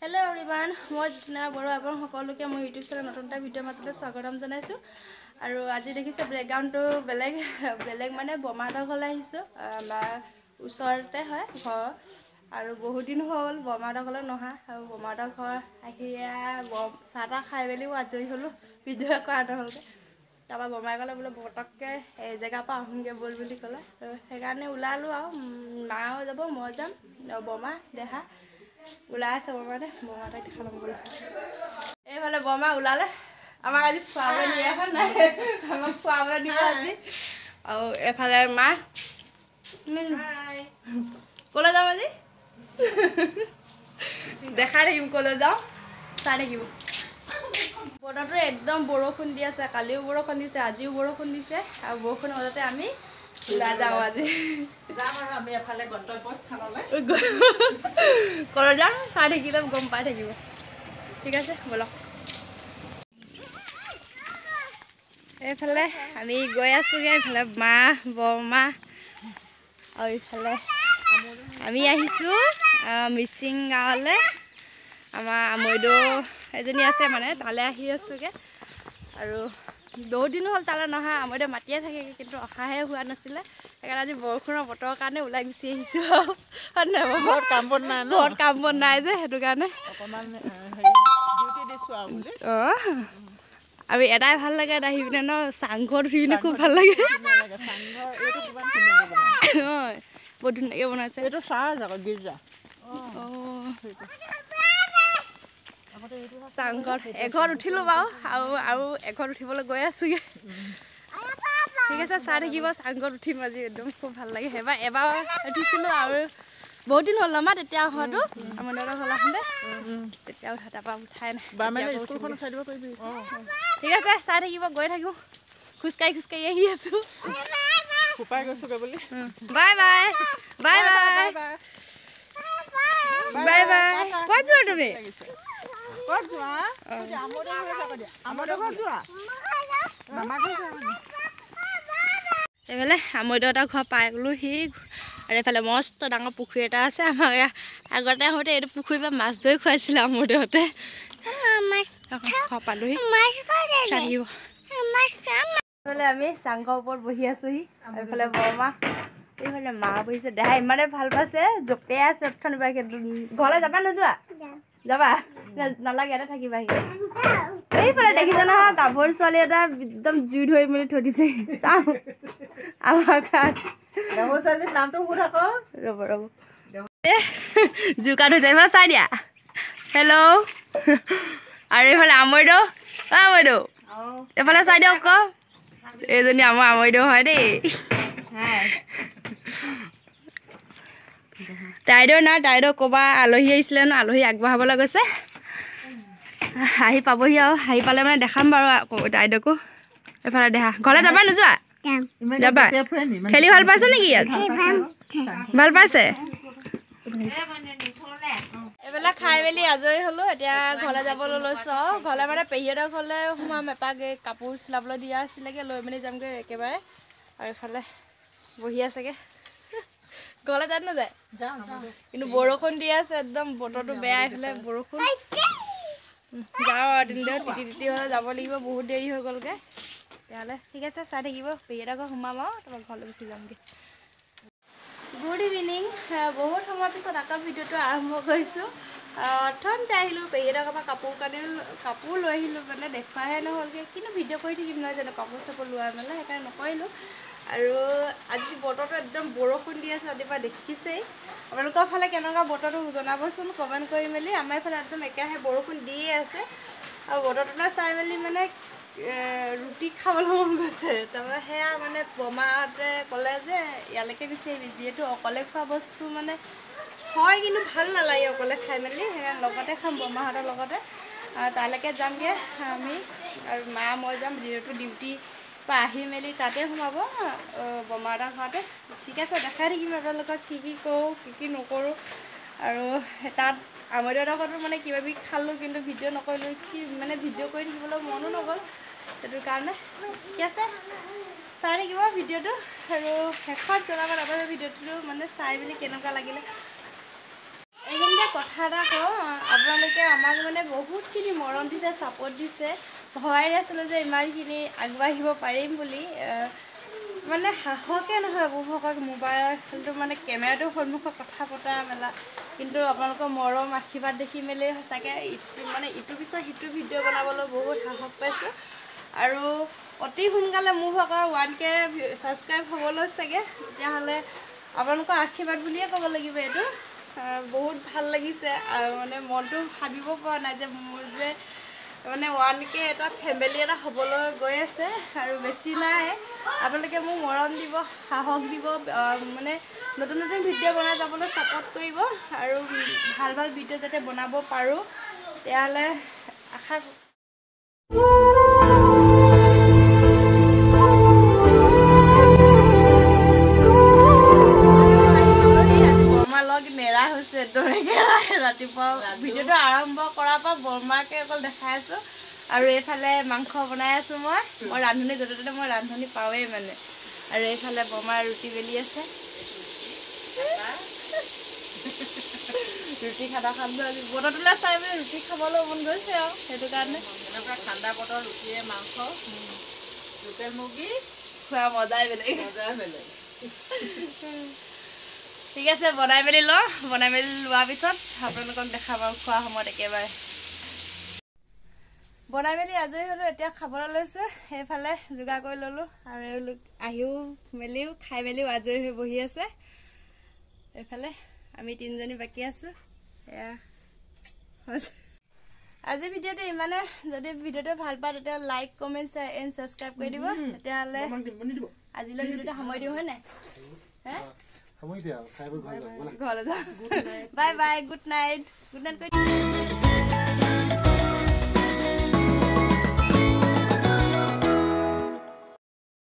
Hello everyone, মই জিতনা বড়ো আপন সকলোকে মই ইউটিউব চেনেল নতুনটা ভিডিঅ' মাজতে স্বাগতম জনাইছো আৰু আজি দেখিছে ব্ৰেকগ্ৰাউণ্ডটো বেলেগ মানে বমাহঁতৰ ঘৰলৈ আহিছো আমাৰ ওচৰতে হয় ঘৰ আৰু বহুত দিন হ'ল বমাহঁতৰ ঘৰলৈ নহা আৰু বমাহঁতৰ ঘৰ আহি চাহ খাই মেলিও আজৰি হ'লো ভিডিঅ' কৰাৰ হ'লকে তাৰপৰা বমাই ক'লে বোলে পটককৈ এই জেগাৰ পৰা আহোঁগৈ ব'ল বুলি ক'লে সেইকাৰণে ওলালোঁ আৰু মাও যাব মই যাম বমা দেহা ওলাই আছে বমাহঁতে বমাহঁতক দেখা ল'ম বোলে এইফালে বমা ওলালে আমাক আজি খুৱাবলৈ নিয়ে এখন নাই আমাক খুৱাবলৈ দিব আজি আৰু এফালে মা ক'লৈ যাম আজি দেখাই থাকিম ক'লৈ যাওঁ চাই থাকিব বতৰটো একদম বৰষুণ দি আছে কালিও বৰষুণ দিছে আজিও বৰষুণ দিছে আৰু বৰষুণৰ মাজতে আমি ওলাই যাওঁ আজি যাম আৰু আমি এফালে গন্তব্যস্থানলৈ ক'লৈ যাম চাই থাকিলে গম পাই থাকিব ঠিক আছে ব'লক এইফালে আমি গৈ আছোঁগৈ এইফালে মা বৰমা আৰু এইফালে আমি আহিছোঁ মিচিং গাঁৱলৈ আমাৰ আমৈদৌ এজনী আছে মানে তালৈ আহি আছোঁগৈ আৰু বহুত দিনো হ'ল তালৈ নহা আমৈদৌ মাতিয়ে থাকে কিন্তু অহাহে হোৱা নাছিলে সেইকাৰণে আজি বৰষুণৰ বতৰৰ কাৰণে ওলাই গুচি আহিছোঁ আৰু ঘৰত কাম বন নাই ন ঘৰত কাম বন নাই যে সেইটো কাৰণে অকণমান ডিউটি দিছোঁ আৰু বুলি অঁ আৰু এটাই ভাল লাগে এটা আহি পিনে ন চাংঘৰত উঠি পিনে খুব ভাল লাগে চাংঘৰ এইটো কিমান ধুনীয়াকৈ বনাইছে অঁ বহুত ধুনীয়াকৈ বনাইছে এইটো চাৰ্জ আকৌ গীৰ্জা চাংঘৰত এঘৰত উঠিলোঁ বাৰু আৰু এঘৰত উঠিবলৈ গৈ আছোঁগৈ ঠিক আছে চাই থাকিব চাংঘৰত উঠিম আজি একদম খুব ভাল লাগে এবাৰ উঠিছিলোঁ আৰু বহুত দিন হ'ল আমাৰ তেতিয়া অহাটো আমাৰ দাদা হ'ল আহোঁতে তেতিয়া উঠা তাৰপৰা উঠাই নাই স্কুলখন উঠাই দিব পাৰিবি ঠিক আছে চাই থাকিব গৈ থাকোঁ খোজকাঢ়ি আহি আছোঁ ফুপাই গৈছোগৈ বুলি bye bye bye bye bye bye ক'ত যোৱা তুমি ক'ত যোৱা আমাৰ ঘৰত যোৱা এইফালে আমৈদৌহঁতৰ ঘৰ পাই গ'লোঁ আৰু এইফালে মস্ত ডাঙৰ পুখুৰী এটা আছে আমাৰ আগতে আহোঁতে এইটো পুখুৰীৰ পৰা মাছ ধৰি খুৱাইছিলে আমৈদৌহঁতে ঘৰ পালোহি থাকিব এইফালে আমি চাংঘৰ ওপৰত বহি আছোঁহি আৰু এইফালে বৰমা এইফালে মা বহিছে দেহা ইমানে ভাল পাইছে জপিয়াই আছে ঘৰলৈ যাবা নোযোৱা যাবা নালাগে ইয়াতে থাকিবাহি এইফালে দেখিছে নহয় গাভৰু ছোৱালী এটা একদম জুই ধৰি মেলি থৈ দিছে চাওঁ আমাৰ গাভৰু ছোৱালীৰ নামটো সুধ আকৌ ৰ'ব জুইকা থৈছে এইফালে চাই দিয়া হেল্ল' আৰু এইফালে আমৈদৌ আমৈদৌ এইফালে চাই দিয়ক আকৌ এইজনী আমাৰ আমৈদৌ হয় দেই তাইদেউ নাই তাইদেউ ক'ৰবাত আলহী আহিছিলে ন আলহী আগবঢ়াবলৈ গৈছে আহি পাবহি আৰু আহি পালে মানে দেখাম বাৰু আকৌ তাইদেউকো এইফালে দেহা ঘৰলৈ যাবা নোযোৱা যাবা খেলি ভাল পাইছে নেকি ইয়াত ভাল পাইছে এইবিলাক খাই মেলি আজৰি হ'লোঁ এতিয়া ঘৰলৈ যাবলৈ লৈছোঁ আৰু ঘৰলৈ মানে পেহীহঁতৰ ঘৰলৈ সোমাম এপাক কাপোৰ চিলাবলৈ দিয়া আছিলেগৈ লৈ মেলি যামগৈ একেবাৰে আৰু এইফালে বহি আছেগৈ ঘৰলৈ যায় নাযায় কিন্তু বৰষুণ দি আছে একদম বতৰটো বেয়া এইফালে বৰষুণ যাওঁ আৰু তিতি হ'লে যাব লাগিব বহুত দেৰি হৈ গ'লগৈ তেতিয়াহ'লে ঠিক আছে চাই থাকিব পেহীহঁতৰ ঘৰ সোমাম আৰু তাৰপৰা ঘৰলৈ গুচি যামগৈ গুড ইভিনিং বহুত সময়ৰ পিছত আকৌ ভিডিঅ'টো আৰম্ভ কৰিছোঁ অথনিতে আহিলোঁ পেহীহঁতৰ ঘৰৰ পৰা কাপোৰ লৈ আহিলোঁ মানে দেখুৱাহে নহ'লগৈ কিন্তু ভিডিঅ' কৰি থাকিম নহয় জানো কাপোৰ চাপোৰ লোৱা মেলা সেইকাৰণে নকৰিলোঁ আৰু আজি বতৰটো একদম বৰষুণ দি আছে ৰাতিপুৱা দেখিছেই আপোনালোকৰ ফালে কেনেকুৱা বতৰটো জনাবচোন কমেণ্ট কৰি মেলি আমাৰ এইফালে একদম একেৰাহে বৰষুণ দিয়ে আছে আৰু বতৰটোলৈ চাই মেলি মানে ৰুটি খাবলৈ মন গৈছে তাৰপৰা সেয়া মানে বমাহঁতে ক'লে যে ইয়ালৈকে গুচি আহিবি যিহেতু অকলে খোৱা বস্তু মানে হয় কিন্তু ভাল নালাগে অকলে খাই মেলি সেইকাৰণে লগতে খাম বমাহঁতৰ লগতে তালৈকে যামগৈ আমি আৰু মা মই যাম যিহেতু ডিউটি পৰা আহি মেলি তাতে সোমাব বমাহঁতৰ ঘৰতে ঠিক আছে দেখাই থাকিম আপোনালোকক কি কৰোঁ কি নকৰোঁ আৰু তাত আমৈদৌহঁতৰ ঘৰতো মানে কিবাকিবি খালোঁ কিন্তু ভিডিঅ' নকৰিলোঁ মানে ভিডিঅ' কৰি থাকিবলৈ মনো নগ'ল সেইটো কাৰণে ঠিক আছে চাই থাকিব ভিডিঅ'টো আৰু শেষত জনাব আপোনাৰ ভিডিঅ'টো মানে চাই মেলি কেনেকুৱা লাগিলে এইখিনিতে কথা এটা কওঁ আপোনালোকে আমাক মানে বহুতখিনি মৰম দিছে ছাপোৰ্ট দিছে ভবাই নাছিলোঁ যে ইমানখিনি আগবাঢ়িব পাৰিম বুলি মানে সাহসে নহয় বহুসকল মোবাইলটো মানে কেমেৰাটোৰ সন্মুখত কথা পতা মেলা কিন্তু আপোনালোকৰ মৰম আশীৰ্বাদ দেখি মেলি সঁচাকৈ ইটোৰ পিছত সিটো ভিডিঅ' বনাবলৈ বহুত সাহস পাইছোঁ আৰু অতি সোনকালে মোৰ ভাগৰ 1K ছাবস্ক্ৰাইব হ'বলৈ চাগে তেতিয়াহ'লে আপোনালোকৰ আশীৰ্বাদ বুলিয়ে ক'ব লাগিব এইটো বহুত ভাল লাগিছে আৰু মানে মনটো ভাবিব পৰা নাই যে মোৰ যে মানে 1K এটা ফেমিলি এটা হ'বলৈ গৈ আছে আৰু বেছি নাই আপোনালোকে মোক মৰম দিব সাহস দিব মানে নতুন নতুন ভিডিঅ' বনাই যাবলৈ ছাপোৰ্ট কৰিব আৰু ভাল ভাল ভিডিঅ' যাতে বনাব পাৰোঁ তেতিয়াহ'লে আশা মেৰা হৈছে ৰাতিপুৱা ভিডিঅ'টো আৰম্ভ কৰাৰ পৰা বৰমাকে অকল দেখাই আছোঁ আৰু এইফালে মাংস বনাই আছোঁ মই ৰান্ধনি য'তে ত'তে মই ৰান্ধনি পাওঁৱেই মানে আৰু এইফালে বৰমাৰ ৰুটি বেলি আছে ৰুটি খাব আজি বতৰটোলৈ চাই মানে ৰুটি খাবলৈ মন গৈছে আৰু সেইটো কাৰণে এনেকুৱা ঠাণ্ডা বতৰ ৰুটিয়ে মাংস লোকেল মুৰ্গী খোৱা মজাই বেলেগ ঠিক আছে বনাই মেলি লওঁ বনাই মেলি লোৱাৰ পিছত আপোনালোকক দেখাম আৰু খোৱা সময়ত একেবাৰে বনাই মেলি আজৰি হ'লোঁ এতিয়া খাবলৈ লৈছোঁ সেইফালে যোগাৰ কৰি ল'লোঁ আৰু এওঁলোক আহিও মেলিও খাই মেলিও আজৰি হৈ বহি আছে এইফালে আমি তিনিজনী বাকী আছোঁ এয়া আজি ভিডিঅ'টো ইমানে যদি ভিডিঅ'টো ভাল পায় তেতিয়া like comment share and subscribe কৰি দিব তেতিয়াহ'লে আজিলৈ ভিডিঅ'টো সময় দিওঁ হয় নাই হে ঘৰলৈ যাওঁ বাই বাই গুড নাইট